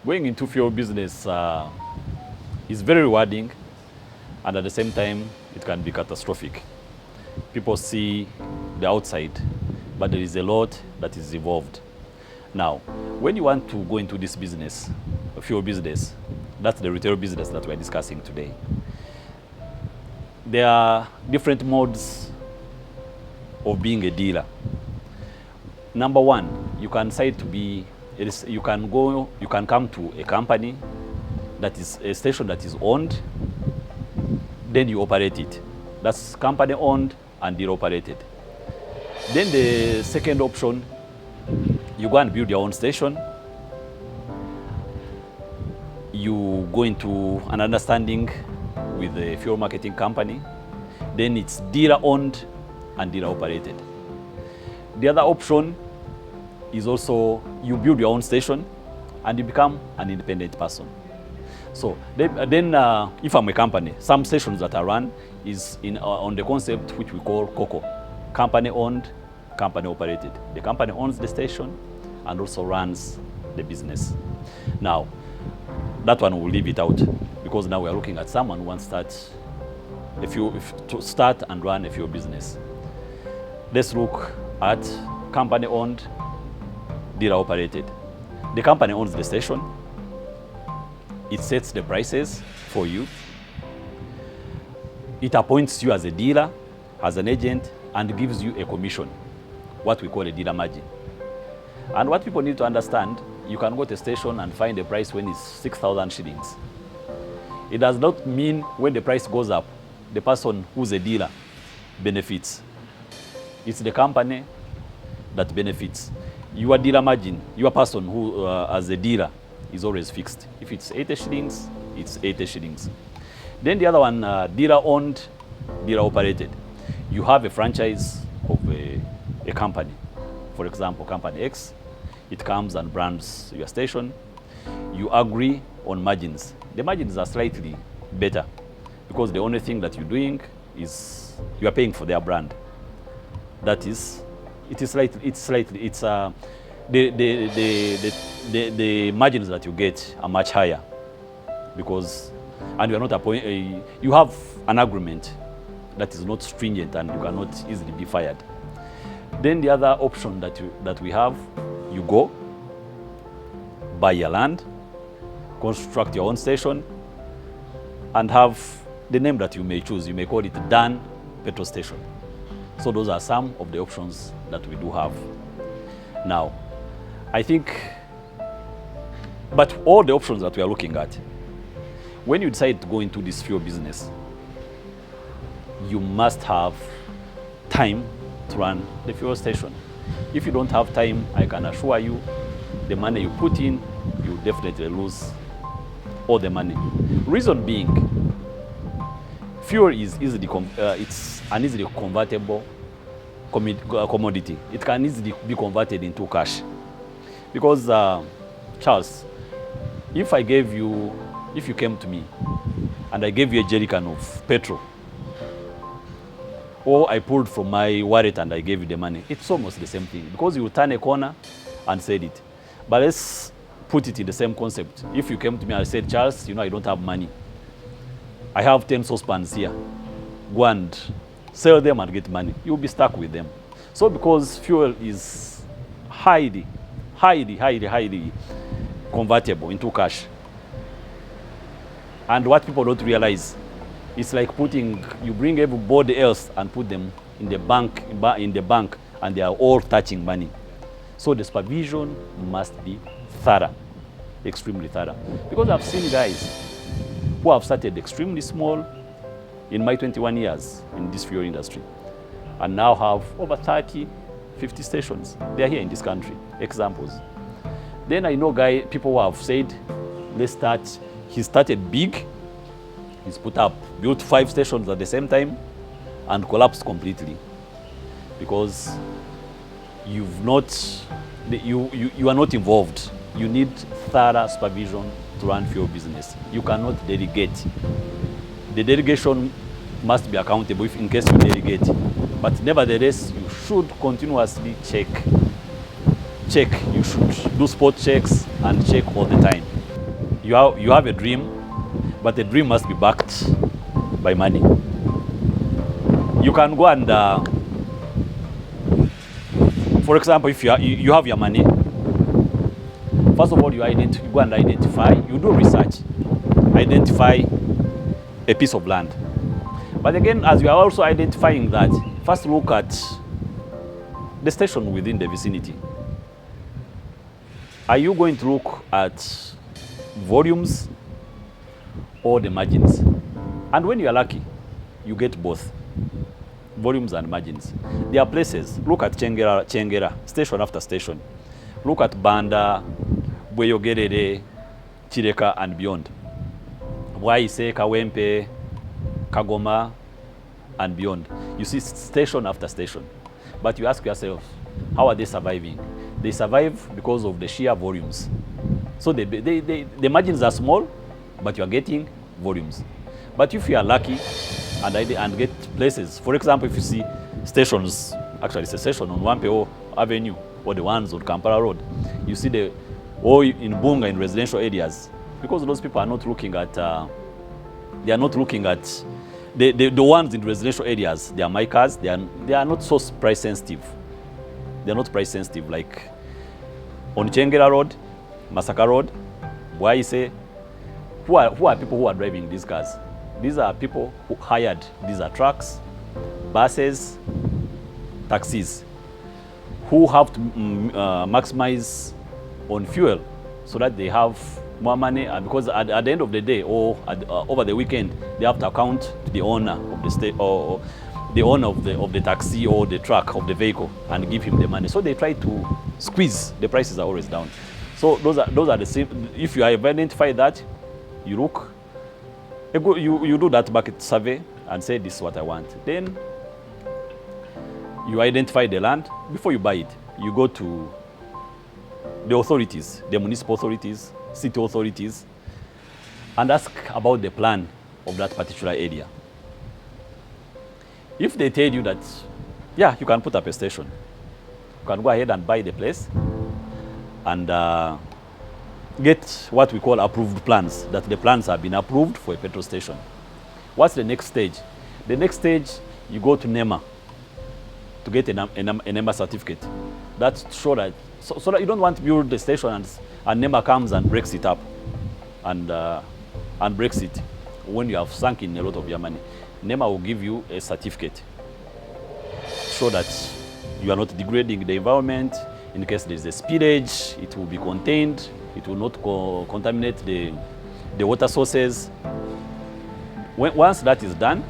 Going into fuel business is very rewarding, and at the same time, it can be catastrophic. People see the outside, but there is a lot that is involved. Now, when you want to go into this business, a fuel business, that's the retail business that we're discussing today. There are different modes of being a dealer. Number one, you can decide to be, you can come to a company that is a station that is owned, then you operate it. That's company owned and dealer operated. Then the second option, you go and build your own station. You go into an understanding with the fuel marketing company. Then it's dealer owned and dealer operated. The other option is also you build your own station and you become an independent person. So then if I'm a company, some stations that I run is on the concept which we call COCO, company owned, company operated. The company owns the station and also runs the business. Now, that one will leave it out because now we are looking at someone who wants to start and run a fuel business. Let's look at company owned, dealer operated. The company owns the station. It sets the prices for you. It appoints you as a dealer, as an agent, and gives you a commission, what we call a dealer margin. And what people need to understand, you can go to a station and find a price when it's 6,000 shillings. It does not mean when the price goes up, the person who's a dealer benefits. It's the company that benefits. Your dealer margin, your person who, as a dealer, is always fixed. If it's 80 shillings, it's 80 shillings. Then the other one, dealer owned, dealer operated. You have a franchise of a company. For example, company X, it comes and brands your station. You agree on margins. The margins are slightly better because the only thing that you're doing is you are paying for their brand. That is, the margins that you get are much higher because, and you are not you have an agreement that is not stringent and you cannot easily be fired. Then the other option that we have, you go buy your land, construct your own station, and have the name that you may choose. You may call it Dan Petrol Station. So those are some of the options that we do have. Now, I think, but all the options that we are looking at, when you decide to go into this fuel business, you must have time to run the fuel station. If you don't have time, I can assure you, the money you put in, you definitely lose all the money. Reason being, fuel is it's an easily convertible commodity. It can easily be converted into cash. Because, Charles, if you came to me and I gave you a jerrycan of petrol, or I pulled from my wallet and I gave you the money, it's almost the same thing because you turn a corner and said it. But let's put it in the same concept. If you came to me and said, Charles, I don't have money. I have 10 saucepans here. Go and sell them and get money. You'll be stuck with them. So because fuel is highly convertible into cash. And what people don't realize, it's like you bring everybody else and put them in the bank, and they are all touching money. So the supervision must be thorough, extremely thorough. Because I've seen guys who have started extremely small in my 21 years in this fuel industry and now have over 30, 50 stations. They're here in this country, examples. Then I know people who have said, let's start. He started big. He's built 5 stations at the same time and collapsed completely because you are not involved. You need thorough supervision to run fuel business. You cannot delegate. The delegation must be accountable in case you delegate. But nevertheless, you should continuously check. You should do spot checks and check all the time. you have a dream, but the dream must be backed by money. You can go and, for example, if you have your money, first of all, you go and identify, you do research, identify a piece of land. But again, as you are also identifying that, first look at the station within the vicinity. Are you going to look at volumes or the margins? And when you are lucky, you get both, volumes and margins. There are places, look at Chengera, station after station. Look at Banda, Bweyogerere, Chireka and beyond. Waise, Kawempe, Kagoma and beyond. You see station after station. But you ask yourself, how are they surviving? They survive because of the sheer volumes. So the margins are small, but you are getting volumes. But if you are lucky and get places, for example, if you see stations, actually it's a station on Wampeo Avenue or the ones on Kampala Road, you see or in Bunga in residential areas, because those people are not looking at, they are not looking at the ones in residential areas. They are micas. They are not so price sensitive. They are not price sensitive. Like on Chengera Road, Masaka Road, Bwaise, who are people who are driving these cars? These are people who hired. These are trucks, buses, taxis, who have to maximize on fuel so that they have more money, and because at the end of the day or over the weekend, they have to account to the owner of the state or the owner of the taxi or the truck of the vehicle and give him the money. So they try to squeeze. The prices are always down. So those are the same. If you have identified that, you look, you do that market survey and say, this is what I want. Then you identify the land. Before you buy it, you go to the authorities, the municipal authorities, city authorities, and ask about the plan of that particular area. If they tell you that, yeah, you can put up a station, you can go ahead and buy the place and get what we call approved plans, that the plans have been approved for a petrol station. What's the next stage? The next stage, you go to NEMA to get a NEMA certificate. That's sure that, so that you don't want to build the station and NEMA comes and breaks it up and breaks it when you have sunk in a lot of your money. NEMA will give you a certificate so that you are not degrading the environment. In case there is a spillage, it will be contained. It will not contaminate the water sources. Once that is done,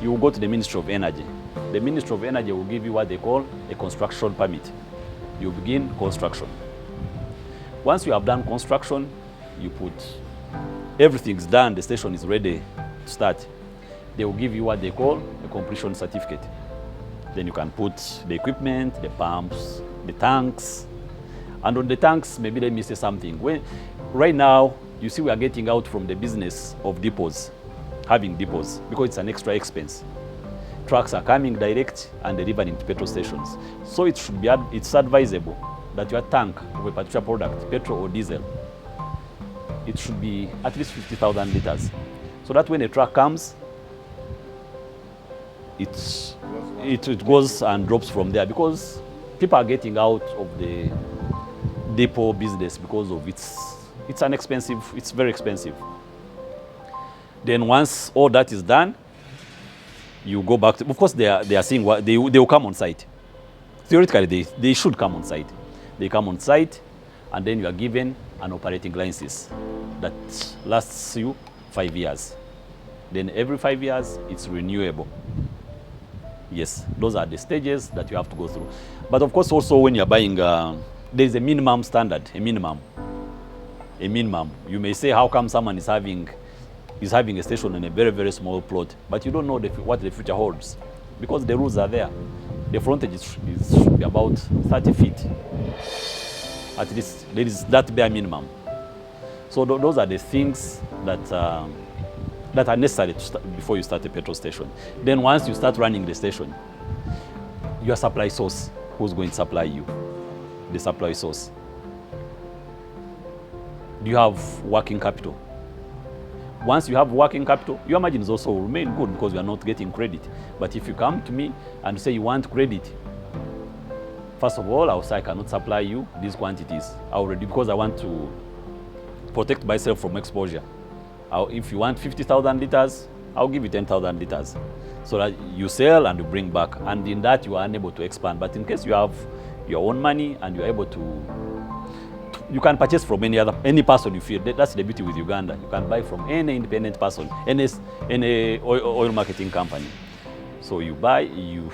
you will go to the Ministry of Energy. The Ministry of Energy will give you what they call a construction permit. You begin construction. Once you have done construction, you put everything's done, the station is ready to start. They will give you what they call a completion certificate. Then you can put the equipment, the pumps, the tanks. And on the tanks, maybe let me say something. Right now, you see we are getting out from the business of depots, having depots, because it's an extra expense. Trucks are coming direct and delivering to petrol stations. So it's advisable that your tank of a particular product, petrol or diesel, it should be at least 50,000 liters. So that when a truck comes, it goes and drops from there, because people are getting out of the depot business because of it's an expensive, it's very expensive. Then once all that is done, you go back to, of course they are seeing what they will come on site. Theoretically, they should come on site. They come on site, and then you are given an operating license that lasts you 5 years. Then every 5 years, it's renewable. Yes, those are the stages that you have to go through. But of course, also when you're buying, there's a minimum standard, a minimum. You may say, how come someone is having a station in a very, very small plot, but you don't know what the future holds, because the rules are there. The frontage should be about 30 feet. At least there is that bare minimum. So those are the things that are necessary before you start a petrol station. Then once you start running the station, your supply source, who's going to supply you? The supply source. Do you have working capital? Once you have working capital, your margins also will remain good because you are not getting credit. But if you come to me and say you want credit, first of all, I'll say I cannot supply you these quantities already because I want to protect myself from exposure. If you want 50,000 liters, I'll give you 10,000 liters so that you sell and you bring back. And in that, you are unable to expand. But in case you have your own money and you're able to you can purchase from any person you feel. That's the beauty with Uganda. You can buy from any independent person, any oil marketing company. So you buy, you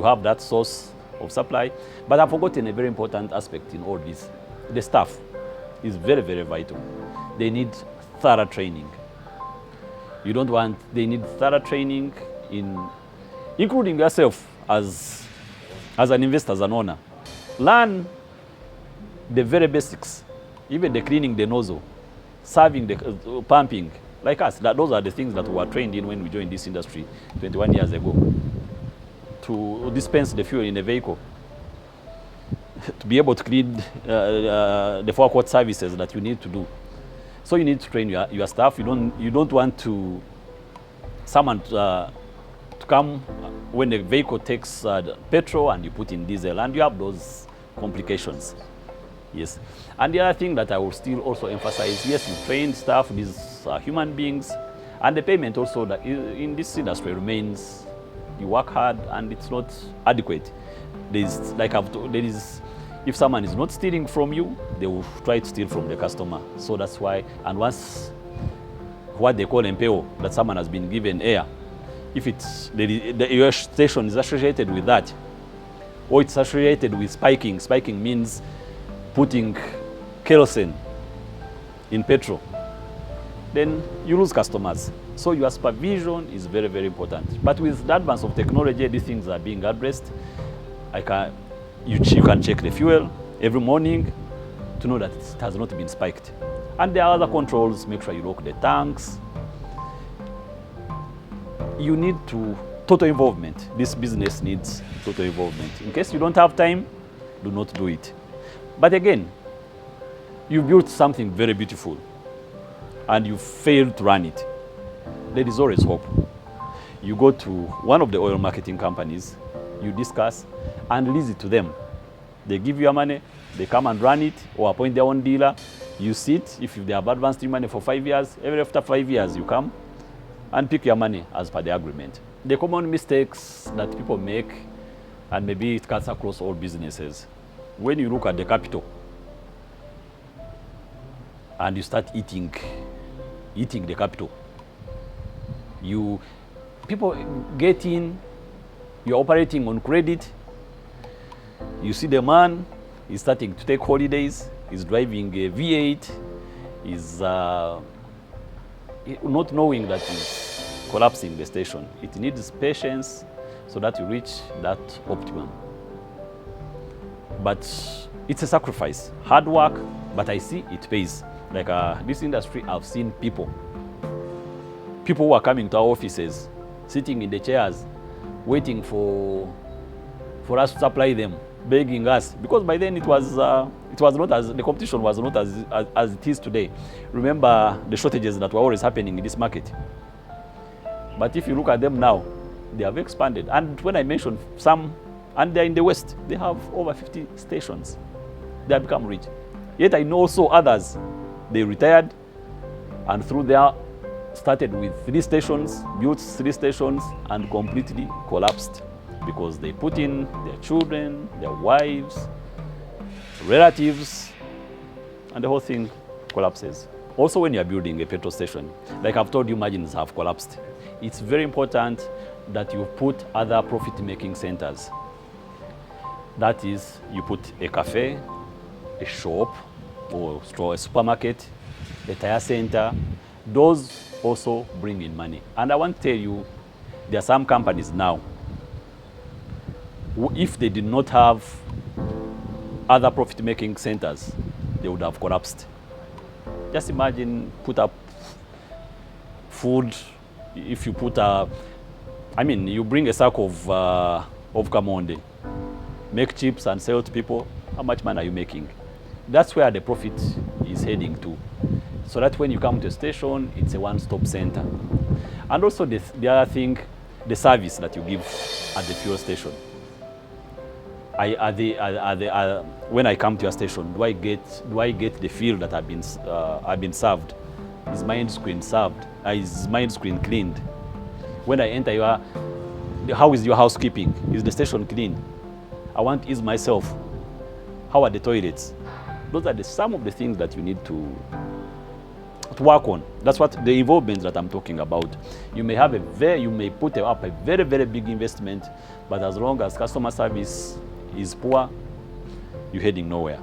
have that source of supply. But I've forgotten a very important aspect in all this. The staff is very, very vital. They need thorough training. They need thorough training including yourself as an investor, as an owner. Learn the very basics, even the cleaning the nozzle, serving the pumping, like us. Those are the things that we were trained in when we joined this industry 21 years ago. To dispense the fuel in a vehicle, to be able to clean the forecourt services that you need to do. So you need to train your staff. You don't want someone to come when the vehicle takes petrol and you put in diesel, and you have those complications. Yes. And the other thing that I will still also emphasize, yes, you train staff, these are human beings, and the payment also that in this industry remains, you work hard and it's not adequate. If someone is not stealing from you, they will try to steal from the customer. So that's why, and once what they call MPO, that someone has been given air, if your station is associated with that, or it's associated with spiking means putting kerosene in petrol, then you lose customers. So your supervision is very, very important. But with the advance of technology, these things are being addressed. You can check the fuel every morning to know that it has not been spiked. And there are other controls. Make sure you lock the tanks. You need total involvement. This business needs total involvement. In case you don't have time, do not do it. But again, you built something very beautiful and you failed to run it. There is always hope. You go to one of the oil marketing companies, you discuss and lease it to them. They give you your money, they come and run it or appoint their own dealer. You sit, if they have advanced your money for 5 years, after 5 years you come and pick your money as per the agreement. The common mistakes that people make, and maybe it cuts across all businesses, when you look at the capital and you start eating the capital, people get in, you're operating on credit. You see the man is starting to take holidays, he's driving a V8, he's not knowing that he's collapsing the station. It needs patience so that you reach that optimum. But it's a sacrifice, hard work, but I see it pays. Like this industry, I've seen people who are coming to our offices, sitting in the chairs, waiting for us to supply them, begging us, because by then it was not as, the competition was not as it is today. Remember the shortages that were always happening in this market. But if you look at them now, they have expanded. And when I mentioned some, and they're in the West, they have over 50 stations. They have become rich. Yet I know also others, they retired, and through there started with 3 stations, built 3 stations, and completely collapsed because they put in their children, their wives, relatives, and the whole thing collapses. Also, when you're building a petrol station, like I've told you, margins have collapsed. It's very important that you put other profit-making centers. That is, you put a cafe, a shop, or a supermarket, a tire center. Those also bring in money. And I want to tell you, there are some companies now, if they did not have other profit-making centers, they would have collapsed. Just imagine, put up food. If you put you bring a sack of Kamonde, make chips and sell to people, how much money are you making? That's where the profit is heading to. so that when you come to a station, it's a one-stop center. And also the other thing, the service that you give at the fuel station. When I come to your station, do I get the feel that I've been served? Is my screen served? Is my screen cleaned? When I enter how is your housekeeping? Is the station clean? I want to ease myself. How are the toilets? Those are some of the things that you need to work on. That's what the involvement that I'm talking about. You may put up a very, very big investment, but as long as customer service is poor, you're heading nowhere.